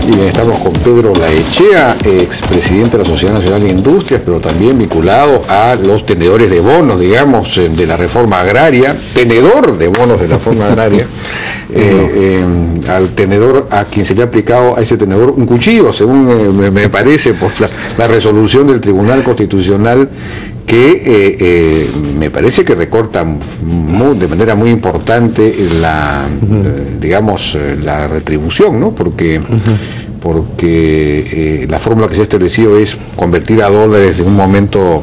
Y estamos con Pedro Laechea, expresidente de la Sociedad Nacional de Industrias, pero también vinculado a los tenedores de bonos, digamos, de la reforma agraria, tenedor de bonos de la reforma agraria, al tenedor a quien se le ha aplicado a ese tenedor un cuchillo, según me parece, por la resolución del Tribunal Constitucional, que me parece que recorta de manera muy importante digamos, la retribución, ¿no? Porque la fórmula que se ha establecido es convertir a dólares en un momento,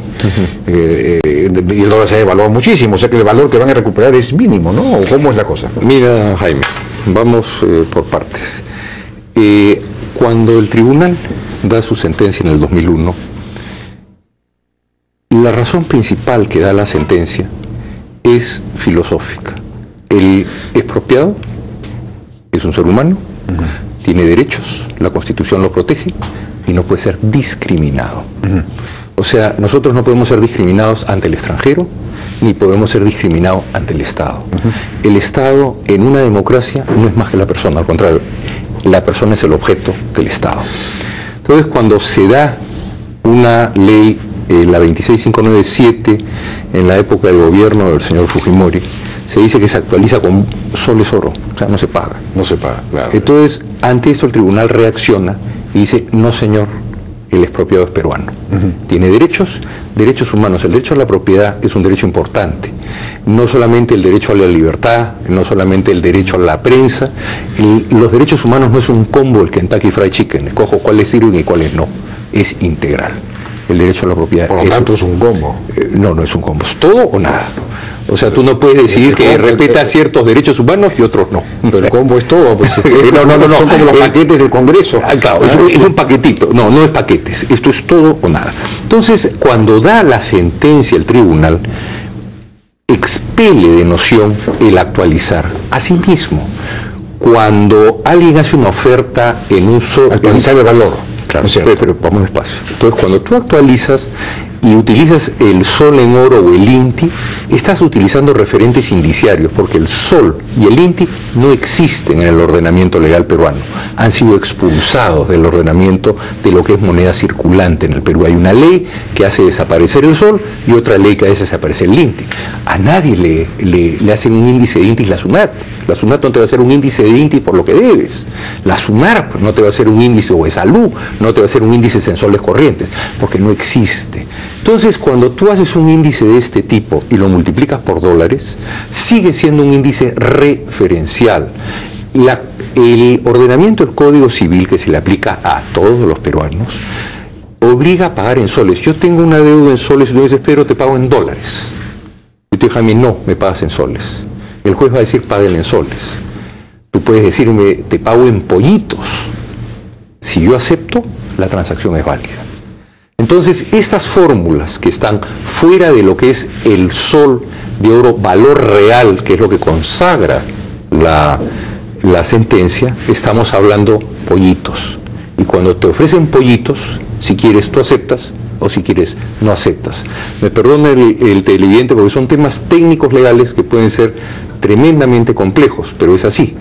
y el dólar se ha devaluado muchísimo, o sea que el valor que van a recuperar es mínimo, ¿no? ¿O cómo es la cosa? Mira, Jaime, vamos por partes. Cuando el tribunal da su sentencia en el 2001, la razón principal que da la sentencia es filosófica. El expropiado es un ser humano, tiene derechos, la Constitución lo protege y no puede ser discriminado. O sea, nosotros no podemos ser discriminados ante el extranjero, ni podemos ser discriminados ante el Estado. El Estado en una democracia no es más que la persona, al contrario, la persona es el objeto del Estado. Entonces, cuando se da una ley, la 26597, en la época del gobierno del señor Fujimori, se dice que se actualiza con soles oro, o sea, no se paga. No se paga, claro. Entonces, ante esto el tribunal reacciona y dice, no señor, el expropiado es peruano. Tiene derechos humanos. El derecho a la propiedad es un derecho importante. No solamente el derecho a la libertad, no solamente el derecho a la prensa. Los derechos humanos no es un combo, el Kentucky Fried Chicken. Escojo cuáles sirven y cuáles no. Es integral. El derecho a la propiedad. Por lo tanto es un combo. No es un combo. Es todo o nada. O sea, tú no puedes decidir que respeta ciertos derechos humanos y otros no. Pero el combo es todo. Pues, no. Son como los paquetes del Congreso. Claro, es un paquetito. No es paquetes. Esto es todo o nada. Entonces, cuando da la sentencia el tribunal, expele de noción el actualizar. Asimismo, cuando alguien hace una oferta en un solo... Actualizar el valor. Claro, pero vamos despacio. Entonces, cuando tú actualizas y utilizas el sol en oro o el INTI, estás utilizando referentes indiciarios, porque el sol y el INTI no existen en el ordenamiento legal peruano. Han sido expulsados del ordenamiento de lo que es moneda circulante en el Perú. Hay una ley que hace desaparecer el sol y otra ley que hace desaparecer el INTI. A nadie le hacen un índice de INTI la SUNAT. La SUNAT no te va a hacer un índice de INTI por lo que debes. La SUNARP no te va a hacer un índice, o de salud, no te va a hacer un índice en soles corrientes, porque no existe. Entonces, cuando tú haces un índice de este tipo y lo multiplicas por dólares, sigue siendo un índice referencial. El ordenamiento del Código Civil, que se le aplica a todos los peruanos, obliga a pagar en soles. Yo tengo una deuda en soles y tú dices, Pedro, te pago en dólares. Y tú dices a mí, no, me pagas en soles. El juez va a decir, págale en soles. Tú puedes decirme, te pago en pollitos. Si yo acepto, la transacción es válida. Entonces, estas fórmulas que están fuera de lo que es el sol de oro, valor real, que es lo que consagra la sentencia, estamos hablando pollitos. Y cuando te ofrecen pollitos, si quieres tú aceptas, o si quieres no aceptas. Me perdona el televidente porque son temas técnicos legales que pueden ser tremendamente complejos, pero es así.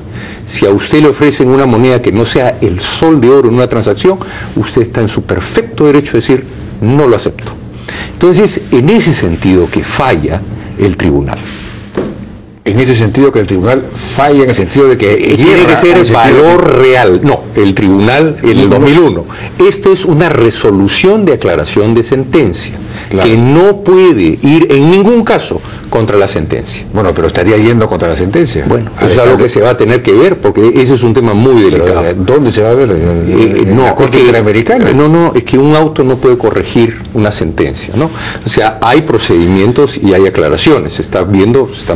Si a usted le ofrecen una moneda que no sea el sol de oro en una transacción, usted está en su perfecto derecho a decir, no lo acepto. Entonces, en ese sentido que falla el tribunal. En ese sentido que el tribunal falla, en el sentido de que tiene que ser el valor real. No, el tribunal en el 2001. Esto es una resolución de aclaración de sentencia, claro, que no puede ir en ningún caso contra la sentencia. Bueno, pero estaría yendo contra la sentencia. Bueno, eso es algo que se va a tener que ver, porque ese es un tema muy delicado. Pero, ¿dónde se va a ver? ¿En la Corte Interamericana? No, es que un auto no puede corregir una sentencia, ¿no? O sea, hay procedimientos y hay aclaraciones. Se están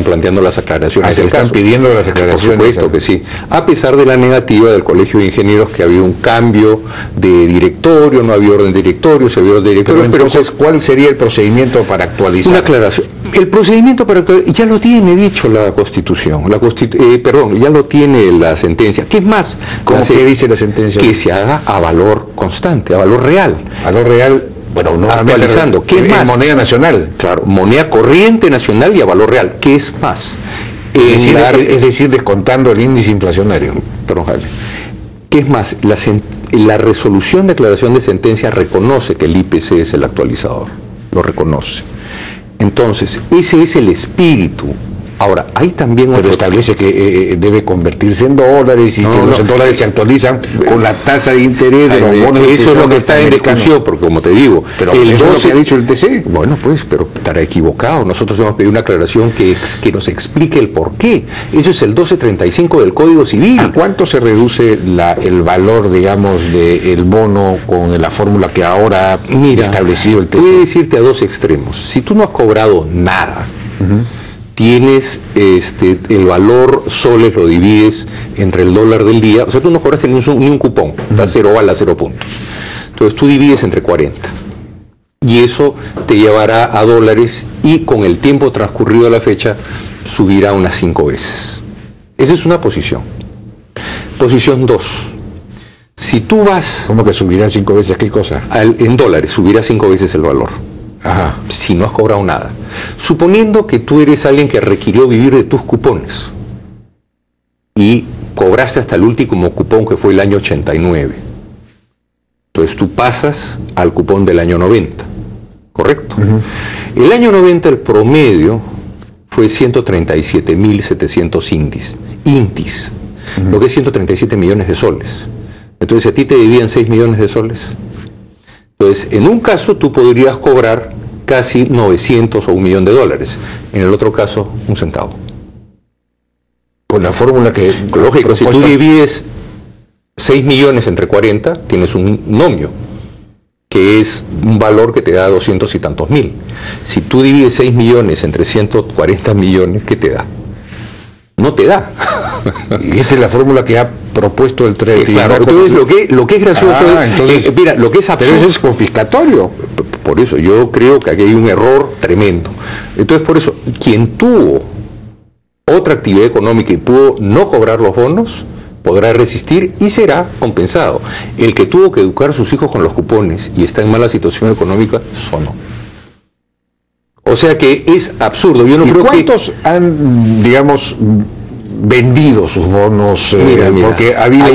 planteando las aclaraciones. Se están pidiendo las aclaraciones. Por supuesto que sí. A pesar de la negativa del Colegio de Ingenieros, que ha habido un cambio de directorio, no había orden de directorio, se había orden de directorio. Pero entonces, ¿cuál sería el procedimiento para actualizar? Una aclaración. El procedimiento para actualizar ya lo tiene dicho la Constitución, ya lo tiene la sentencia. ¿Qué es más? ¿Qué dice la sentencia? Que se haga a valor constante, a valor real. Valor real. Bueno, actualizando. ¿Qué es más? Moneda nacional. Claro, moneda corriente nacional y a valor real. ¿Qué es más? Es decir, descontando el índice inflacionario. Perdón, Jaime. ¿Qué es más? La resolución de declaración de sentencia reconoce que el IPC es el actualizador, lo reconoce. Entonces, ese es el espíritu. Ahora, hay también... Pero establece que debe convertirse en dólares y que los dólares se actualizan con la tasa de interés de los bonos. Eso es lo que está en discusión, porque como te digo... Pero eso es lo que ha dicho el TC. Bueno, pues, pero estará equivocado. Nosotros hemos pedido una aclaración que nos explique el por qué. Eso es el 1235 del Código Civil. ¿A cuánto se reduce el valor, digamos, del bono con la fórmula que ahora ha establecido el TC? Puedes irte a dos extremos. Si tú no has cobrado nada... tienes el valor soles, lo divides entre el dólar del día, o sea, tú no cobraste ni un cupón, da 0 bala, 0 puntos. Entonces tú divides entre 40 y eso te llevará a dólares y con el tiempo transcurrido de la fecha subirá unas 5 veces. Esa es una posición. Posición 2. Si tú vas... ¿Cómo que subirá 5 veces qué cosa? En dólares, subirá 5 veces el valor. Ajá. Si no has cobrado nada. Suponiendo que tú eres alguien que requirió vivir de tus cupones y cobraste hasta el último cupón que fue el año 89. Entonces tú pasas al cupón del año 90, ¿correcto? El año 90 el promedio fue 137.700 intis, lo que es 137 millones de soles. Entonces a ti te debían 6 millones de soles. Entonces, en un caso tú podrías cobrar casi 900 o $1 millón, en el otro caso, 1 centavo. Con la fórmula que... Lógico, si tú divides 6 millones entre 40, tienes un nomio, que es un valor que te da 200 y tantos mil. Si tú divides 6 millones entre 140 millones, ¿qué te da? No te da. Y esa es la fórmula que ha propuesto el Tribunal. Claro, entonces lo que es gracioso es, mira, lo que es absurdo. Pero eso es confiscatorio. Por eso, yo creo que aquí hay un error tremendo. Entonces, por eso, quien tuvo otra actividad económica y pudo no cobrar los bonos, podrá resistir y será compensado. El que tuvo que educar a sus hijos con los cupones y está en mala situación económica, sonó. O sea que es absurdo. Yo no creo ¿cuántos han, digamos, vendido sus bonos? Mira. Porque ha habido, ha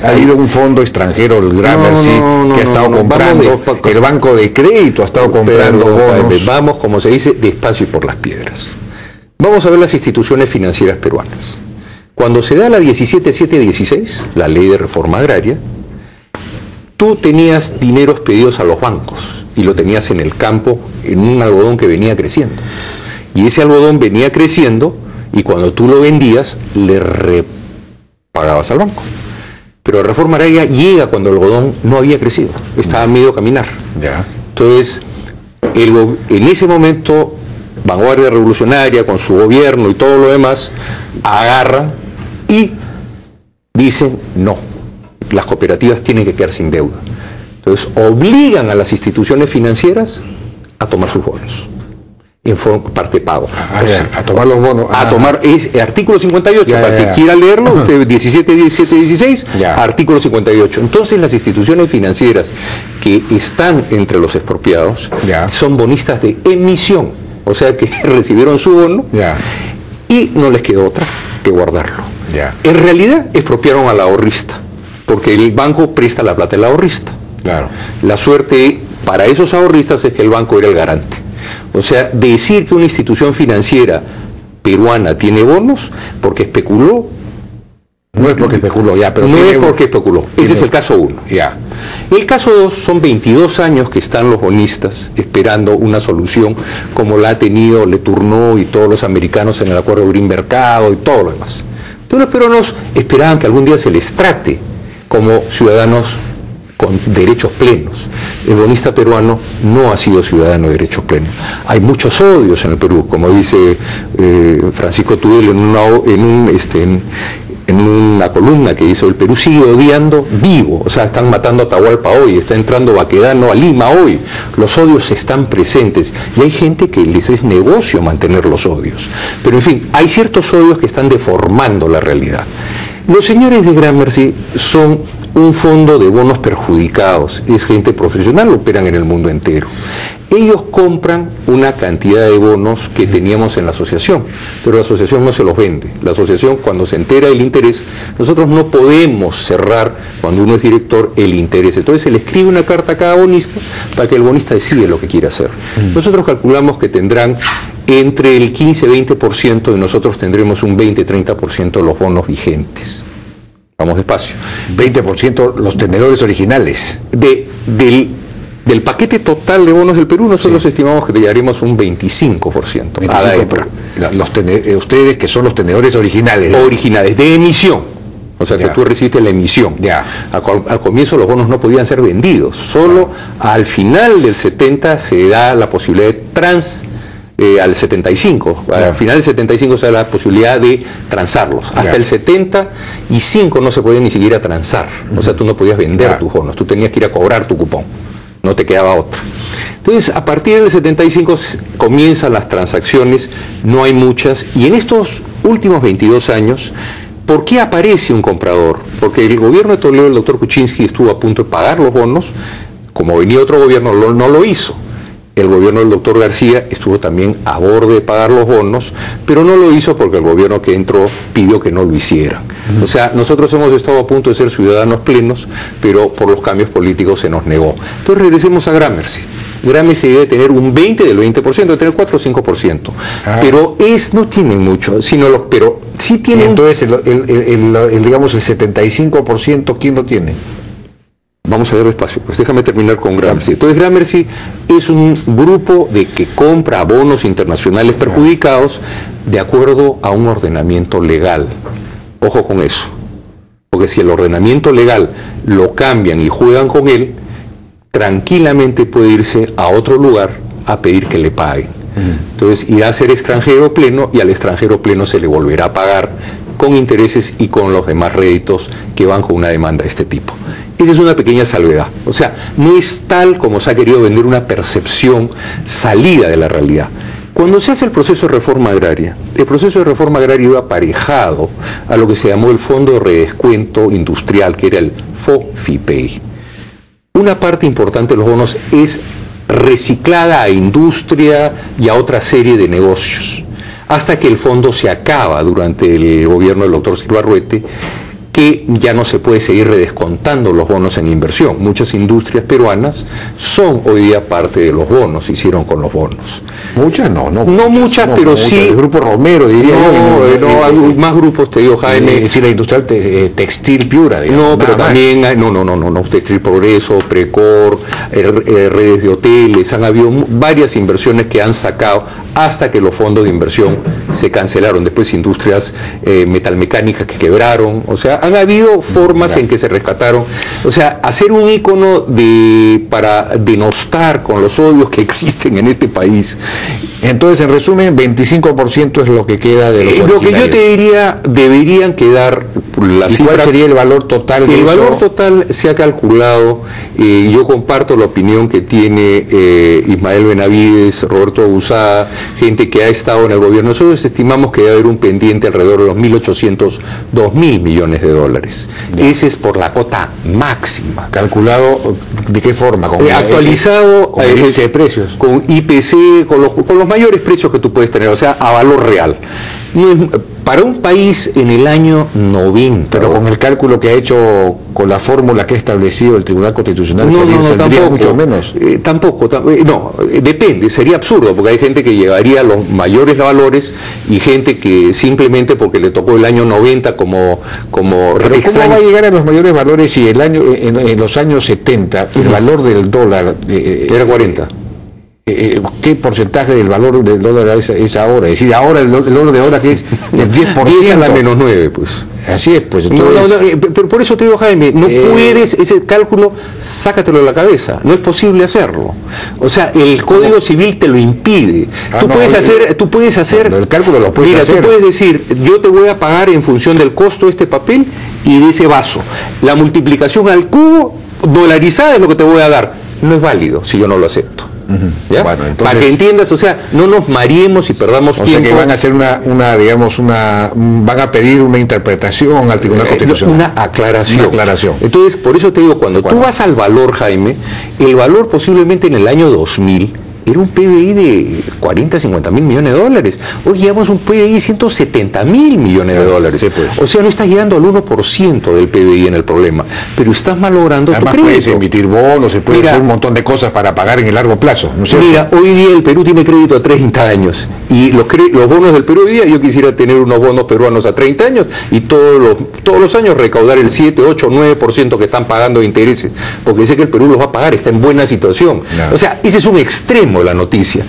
habido un fondo extranjero, el Gramercy, que ha estado comprando, el Banco de Crédito ha estado comprando bonos. Vamos, como se dice, despacio y por las piedras. Vamos a ver las instituciones financieras peruanas. Cuando se da la 17.716, la ley de reforma agraria, tú tenías dineros pedidos a los bancos y lo tenías en el campo en un algodón que venía creciendo. Y ese algodón venía creciendo y cuando tú lo vendías, le repagabas al banco. Pero la reforma agraria llega cuando el algodón no había crecido, estaba medio a caminar. Ya. Entonces, en ese momento, Vanguardia Revolucionaria, con su gobierno y todo lo demás, agarran y dicen, no, las cooperativas tienen que quedar sin deuda. Entonces, obligan a las instituciones financieras a tomar sus bonos en parte pago. A tomar los bonos. A tomar, es artículo 58, para que quiera leerlo, usted 17.16, artículo 58. Entonces las instituciones financieras que están entre los expropiados son bonistas de emisión, o sea que recibieron su bono y no les quedó otra que guardarlo. En realidad expropiaron al ahorrista, porque el banco presta la plata al ahorrista. Claro. La suerte para esos ahorristas es que el banco era el garante. O sea, decir que una institución financiera peruana tiene bonos porque especuló. No es porque especuló, pero no es porque especuló. Ese es el caso 1. El caso 2 son 22 años que están los bonistas esperando una solución como la ha tenido Letourneau y todos los americanos en el acuerdo de libre mercado y todo lo demás. Entonces los peruanos esperaban que algún día se les trate como ciudadanos con derechos plenos. El bonista peruano no ha sido ciudadano de derechos plenos. Hay muchos odios en el Perú, como dice Francisco Tudel en una columna que hizo. El Perú sigue odiando vivo, o sea, están matando a Atahualpa hoy, está entrando Baquedano a Lima hoy. Los odios están presentes y hay gente que les es negocio mantener los odios. Pero en fin, hay ciertos odios que están deformando la realidad. Los señores de Gramercy son un fondo de bonos perjudicados, es gente profesional, operan en el mundo entero. Ellos compran una cantidad de bonos que teníamos en la asociación, pero la asociación no se los vende. La asociación, cuando se entera del interés, nosotros no podemos cerrar, cuando uno es director, el interés. Entonces se le escribe una carta a cada bonista para que el bonista decide lo que quiere hacer. Nosotros calculamos que tendrán entre el 15-20% y nosotros tendremos un 20-30% de los bonos vigentes. Vamos despacio. 20% los tenedores originales. Del paquete total de bonos del Perú, nosotros estimamos que llegaremos un 25%. A la EPRA. Ustedes que son los tenedores originales. Originales, de emisión. O sea, que tú recibiste la emisión. Al comienzo los bonos no podían ser vendidos. Solo al final del 70 se da la posibilidad de al 75. Al final del 75 se da la posibilidad de transarlos. Hasta el 75 no se podía ni siquiera transar. O sea, tú no podías vender tus bonos. Tú tenías que ir a cobrar tu cupón. No te quedaba otra. Entonces, a partir del 75 comienzan las transacciones, no hay muchas, y en estos últimos 22 años, ¿por qué aparece un comprador? Porque el gobierno de Toledo, el doctor Kuczynski, estuvo a punto de pagar los bonos, como venía otro gobierno, no lo hizo. El gobierno del doctor García estuvo también a borde de pagar los bonos, pero no lo hizo porque el gobierno que entró pidió que no lo hicieran. O sea, nosotros hemos estado a punto de ser ciudadanos plenos, pero por los cambios políticos se nos negó. Entonces regresemos a Gramercy. Gramercy debe tener un 20 del 20%, debe tener 4 o 5%. Pero no tienen mucho, pero sí tienen... Entonces, digamos, el 75%, ¿quién lo tiene? Vamos a ver despacio, pues déjame terminar con Gramercy. Entonces Gramercy es un grupo que compra bonos internacionales perjudicados de acuerdo a un ordenamiento legal. Ojo con eso, porque si el ordenamiento legal lo cambian y juegan con él, tranquilamente puede irse a otro lugar a pedir que le paguen. Entonces irá a ser extranjero pleno y al extranjero pleno se le volverá a pagar con intereses y con los demás réditos que van con una demanda de este tipo. Esa es una pequeña salvedad. O sea, no es tal como se ha querido vender una percepción salida de la realidad. Cuando se hace el proceso de reforma agraria, el proceso de reforma agraria iba aparejado a lo que se llamó el Fondo de Redescuento Industrial, que era el FOFIPEI. Una parte importante de los bonos es reciclada a industria y a otra serie de negocios, hasta que el fondo se acaba durante el gobierno del doctor Silva Arruete, que ya no se puede seguir redescontando los bonos en inversión. Muchas industrias peruanas son hoy día parte de los bonos, hicieron con los bonos. Muchas no muchas, pero sí. El grupo Romero, diría yo. No, hay más grupos, te digo, Jaime. Es decir, la industrial textil Piura, digamos. No, pero también hay, no, Textil Progreso, Precor, redes de hoteles, han habido varias inversiones que han sacado hasta que los fondos de inversión se cancelaron. Después industrias metalmecánicas que quebraron, o sea, han habido formas en que se rescataron. O sea, hacer un ícono para denostar con los odios que existen en este país. Entonces, en resumen, 25% es lo que queda de los originales. Lo que yo te diría, deberían quedar la cifra. ¿Cuál sería el valor total de eso? El valor total se ha calculado, yo comparto la opinión que tiene Ismael Benavides, Roberto Abusada, gente que ha estado en el gobierno. Nosotros estimamos que debe haber un pendiente alrededor de los 1.800, 2.000 millones de dólares. Ese es por la cota máxima. ¿Calculado de qué forma? Actualizado con el índice de precios. Con IPC, con los mayores precios que tú puedes tener, o sea, a valor real. No es, para un país en el año 90. Pero con el cálculo que ha hecho, con la fórmula que ha establecido el Tribunal Constitucional, tampoco, mucho menos. Depende, sería absurdo, porque hay gente que llevaría los mayores valores y gente que simplemente porque le tocó el año 90 como Pero ¿cómo va a llegar a los mayores valores si en los años 70 el valor del dólar era 40? ¿Qué porcentaje del valor del dólar es ahora? Es decir, ahora el dólar de ahora que es del 10%. 10 a la menos 9, pues. Así es, pues. Entonces, pero por eso te digo, Jaime, no puedes, ese cálculo, sácatelo de la cabeza. No es posible hacerlo. O sea, el Código Civil te lo impide. Tú puedes hacer... El cálculo lo puedes hacer. Mira, tú puedes decir, yo te voy a pagar en función del costo de este papel y de ese vaso. La multiplicación al cubo dolarizada es lo que te voy a dar. No es válido si yo no lo acepto. ¿Ya? Bueno, entonces, para que entiendas, o sea, no nos mareemos y perdamos tiempo. O sea que van a hacer van a pedir una interpretación al Tribunal Constitucional. Una aclaración. Una aclaración. Entonces, por eso te digo, cuando tú vas al valor, Jaime, el valor posiblemente en el año 2000 era un PBI de 40, 50 mil millones de dólares. Hoy llevamos un PBI de 170 mil millones de dólares. Sí, pues. O sea, no estás llegando al 1% del PBI en el problema, pero estás malogrando tu crédito. Puedes emitir bonos, se puede hacer un montón de cosas para pagar en el largo plazo, ¿no es cierto? Mira, hoy día el Perú tiene crédito a 30 años y los bonos del Perú hoy día, yo quisiera tener unos bonos peruanos a 30 años y todos los años recaudar el 7, 8, 9% que están pagando de intereses, porque sé que el Perú los va a pagar, está en buena situación. Claro. O sea, ese es un extremo de la noticia.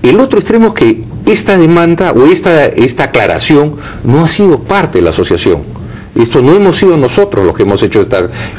El otro extremo es que esta demanda o esta aclaración no ha sido parte de la asociación. Esto no hemos sido nosotros los que hemos hecho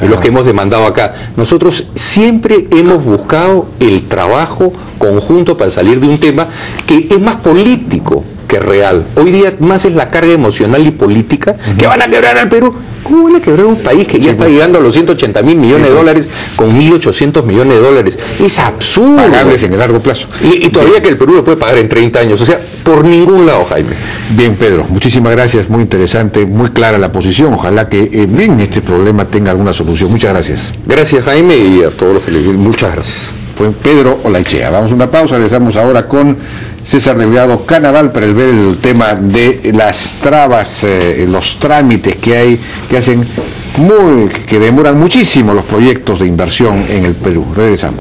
los que hemos demandado acá. Nosotros siempre hemos buscado el trabajo conjunto para salir de un tema que es más político que real. Hoy día más es la carga emocional y política que van a quebrar al Perú. ¿Cómo van a quebrar un país que ya está llegando a los 180 mil millones de dólares con 1.800 millones de dólares? Es absurdo. Pagables en el largo plazo. Y todavía que el Perú lo puede pagar en 30 años. O sea, por ningún lado, Jaime. Bien, Pedro, muchísimas gracias. Muy interesante, muy clara la posición. Ojalá que este problema tenga alguna solución. Muchas gracias. Gracias, Jaime, y a todos los televidentes. Muchas gracias. Fue Pedro Olaechea. Vamos a una pausa. Regresamos ahora con César Delgado Canaval para ver el tema de las trabas, los trámites que hacen que demoran muchísimo los proyectos de inversión en el Perú. Regresamos.